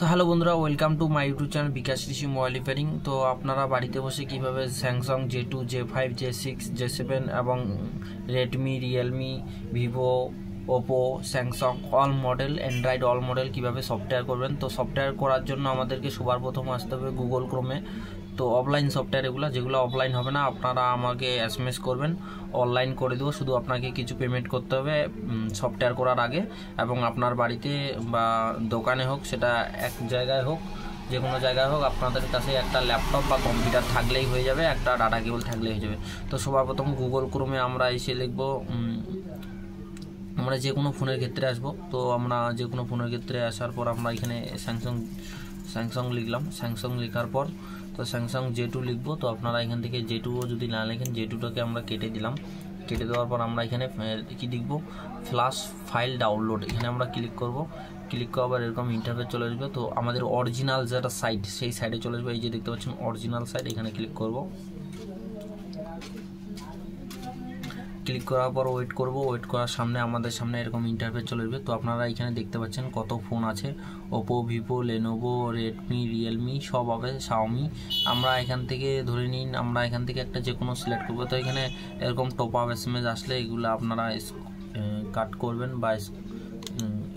তো হ্যালো বন্ধুরা, welcome to my YouTube channel Bikash Rishi mobile repairing. তো আপনারা বাড়িতে বসে কিভাবে Samsung J2, J5, J6, J7 এবং Redmi, Realme, Vivo, Oppo, Samsung all model, Android all model কিভাবে সফটওয়্যার করবেন। তো সফটওয়্যার করার জন্য আমাদেরকে সবার প্রথম আসতে হবে গুগল ক্রোমে। তো অফলাইন সফটওয়্যার এগুলো, যেগুলো অফলাইন হবে না, আপনারা আমাকে SMS করবেন, অনলাইন করে দেবো। শুধু আপনাকে কিছু পেমেন্ট করতে হবে সফটওয়্যার করার আগে, এবং আপনার বাড়িতে বা দোকানে হোক, সেটা এক জায়গায় হোক, যে কোনো জায়গায় হোক, আপনাদের কাছে একটা ল্যাপটপ বা কম্পিউটার থাকলেই হয়ে যাবে, একটা ডাটা কেবল থাকলেই হয়ে যাবে। তো সবার প্রথম গুগল ক্রোমে আমরা এসে লিখবো, আমরা যে কোনো ফোনের ক্ষেত্রে আসবো। তো আমরা যে কোনো ফোনের ক্ষেত্রে আসার পর আমরা এখানে স্যামসাং লিখলাম। স্যামসাং লেখার পর তো স্যামসাং J2 লিখবো। তো আপনারা এখান থেকে J2 যদি না লেখেন, J2টাকে আমরা কেটে দিলাম। কেটে দেওয়ার পর আমরা এখানে কি লিখবো, ফ্ল্যাশ ফাইল ডাউনলোড, এখানে আমরা ক্লিক করব। ক্লিক করার পর এরকম ইন্টারফেস চলে আসবে। তো আমাদের অরিজিনাল যেটা সাইট, সেই সাইটে চলে আসবে। এই যে দেখতে পাচ্ছেন অরিজিনাল সাইট, এখানে ক্লিক করব। ক্লিক করার পর ওয়েট করব। ওয়েট করার আমাদের সামনে এরকম ইন্টারফেস চলে আসবে। তো আপনারা এখানে দেখতে পাচ্ছেন কত ফোন আছে, Oppo, Vivo, Lenovo, Redmi, Realme, সব হবে, শাওমি। আমরা এখান থেকে ধরে নিন, আমরা এখান থেকে একটা যে কোনো সিলেক্ট করবো। তো এখানে এরকম টপ আপ SMS আসলে এগুলো আপনারা কাট করবেন বা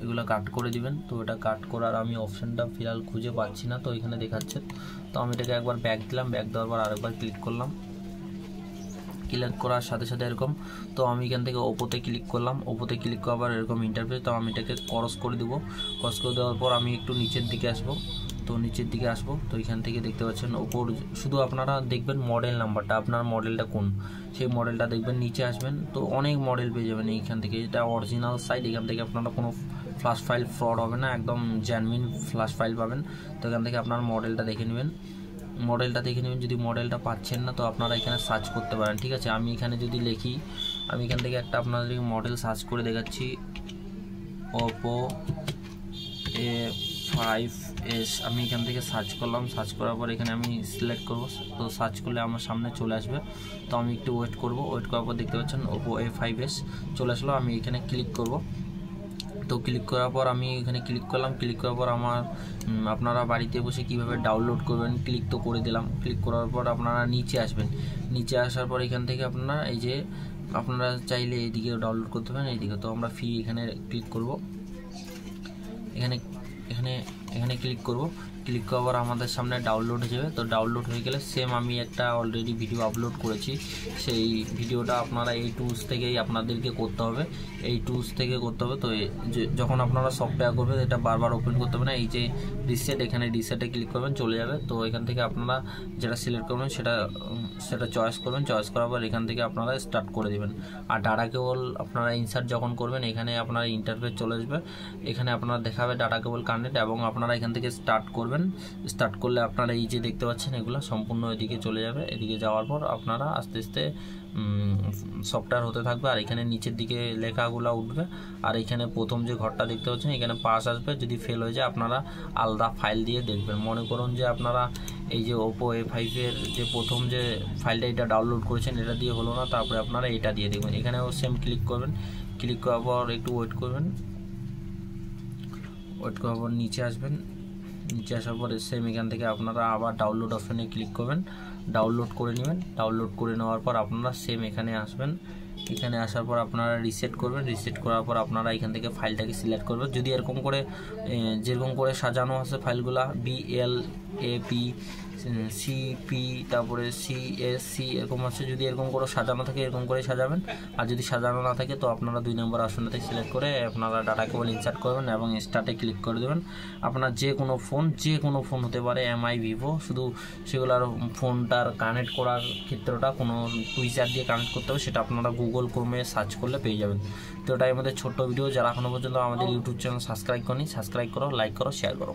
এগুলো কাট করে দিবেন। তো এটা কাট করার আমি অপশানটা ফিলহাল খুঁজে পাচ্ছি না, তো এখানে দেখাচ্ছে। তো আমি এটাকে একবার ব্যাক দিলাম, ব্যাক দেওয়ার পর আরেকবার ক্লিক করলাম। ক্লিক করার সাথে সাথে এরকম, তো আমি এখান থেকে ওপোতে ক্লিক করলাম। ওপোতে ক্লিক করার এরকম ইন্টারফেস। তো আমি এটাকে ক্রস করে দেবো। ক্রস করে দেওয়ার পর আমি একটু নিচের দিকে আসবো। তো নিচের দিকে আসবো, তো এখান থেকে দেখতে পাচ্ছেন ওপোর, শুধু আপনারা দেখবেন মডেল নাম্বারটা, আপনার মডেলটা কোন, সেই মডেলটা দেখবেন। নিচে আসবেন, তো অনেক মডেল পেয়ে যাবেন এইখান থেকে। এটা অরিজিনাল সাইট, এখান থেকে আপনারা কোনো ফ্ল্যাশ ফাইল ফ্রড হবে না, একদম জেনুইন ফ্ল্যাশ ফাইল পাবেন। তো এখান থেকে আপনার মডেলটা দেখে নেবেন। যদি মডেলটা পাচ্ছেন না, তো আপনারা এখানে সার্চ করতে পারেন, ঠিক আছে। আমি এখানে যদি লিখি, আমি এখান থেকে একটা আপনাদেরকে মডেল সার্চ করে দেখাচ্ছি, ওপো A5s। আমি এখান থেকে সার্চ করলাম। সার্চ করার পর এখানে আমি সিলেক্ট করব। তো সার্চ করলে আমার সামনে চলে আসবে। তো আমি একটু ওয়েট করব। ওয়েট করার পর দেখতে পাচ্ছেন ওপো A5s চলে আসলো। আমি এখানে ক্লিক করব। তো ক্লিক করার পর আমি এখানে ক্লিক করলাম। ক্লিক করার পর আপনারা বাড়িতে বসে কিভাবে ডাউনলোড করবেন, ক্লিক তো করে দিলাম। ক্লিক করার পর আপনারা নিচে আসবেন। নিচে আসার পর এখান থেকে আপনারা এই যে আপনারা চাইলে এইদিকেও ডাউনলোড করতে পারেন, এইদিকে। তো আমরা ফ্রি এখানে ক্লিক করব। এখানে এখানে এখানে ক্লিক করব। ক্লিক করার পর আমাদের সামনে ডাউনলোড হয়ে যাবে। তো ডাউনলোড হয়ে গেলে সেম আমি একটা অলরেডি ভিডিও আপলোড করেছি, সেই ভিডিওটা আপনারা এই টুলস থেকেই আপনাদেরকে করতে হবে, এই টুলস থেকে করতে হবে। তো যখন আপনারা সফটওয়্যার করবেন, এটা বারবার ওপেন করতে হবে না। এই যে রিসেট, এখানে রিসেটে ক্লিক করবেন, চলে যাবে। তো এখান থেকে আপনারা যেটা সিলেক্ট করবেন সেটা চয়েস করবেন। চয়েস করার পর এখান থেকে আপনারা স্টার্ট করে দেবেন। আর ডাটা কেবল আপনারা ইনসার্ট যখন করবেন, এখানে আপনার ইন্টারফেস চলে আসবে। এখানে আপনারা দেখাবে ডাটা কেবল কানেক্ট, এবং আপনারা এখান থেকে স্টার্ট করবেন। স্টার্ট করলে আপনারা এই যে দেখতে পাচ্ছেন এগুলো সম্পূর্ণ এদিকে চলে যাবে। এদিকে যাওয়ার পর আপনারা আস্তে আস্তে সফটওয়্যার হতে থাকবে। আর এখানে নিচের দিকে লেখাগুলো উঠবে। আর এখানে প্রথম যে ঘরটা দেখতে পাচ্ছেন, এখানে পাস আসবে। যদি ফেল হয়ে যায়, আপনারা আলাদা ফাইল দিয়ে দেখবেন। মনে করুন যে আপনারা এই যে ওপো A5 যে প্রথম যে ফাইলটা এটা ডাউনলোড করেছেন, এটা দিয়ে হলো না, তারপরে আপনারা এটা দিয়ে দেখবেন। এখানেও সেম ক্লিক করবেন। ক্লিক করার পর একটু ওয়েট করবেন। ওয়েট করার পর নিচে আসবেন। নিচে আসার পরে সেম এখান থেকে আপনারা আবার ডাউনলোড অপশানে ক্লিক করবেন, ডাউনলোড করে নেবেন। ডাউনলোড করে নেওয়ার পর আপনারা সেম এখানে আসবেন। এখানে আসার পর আপনারা রিসেট করবেন। রিসেট করার পর আপনারা এখান থেকে ফাইলটাকে সিলেক্ট করবেন। যদি এরকম করে যেরকম করে সাজানো আছে ফাইলগুলা, BLAP CP তারপরে CSC এরকম আছে, যদি এরকম করে সাজানো থাকে, এরকম করে সাজাবেন। আর যদি সাজানো না থাকে, তো আপনারা 2 নম্বর আসনটাতে সিলেক্ট করে আপনারা ডাটা কেবল ইনসার্ট করবেন এবং স্টার্টে ক্লিক করে দেবেন। আপনার যে কোনো ফোন হতে পারে, MI, ভিভো, শুধু সেগুলোর ফোনটার কানেক্ট করার ক্ষেত্রটা কোনো টুইজার দিয়ে কানেক্ট করতে হবে, সেটা আপনারা গুগল ক্রোমে সার্চ করলে পেয়ে যাবেন। তো এটাই আমাদের ছোট্ট ভিডিও। যারা এখনো পর্যন্ত আমাদের ইউটিউব চ্যানেল সাবস্ক্রাইব করেনি, সাবস্ক্রাইব করো, লাইক করো, শেয়ার করো।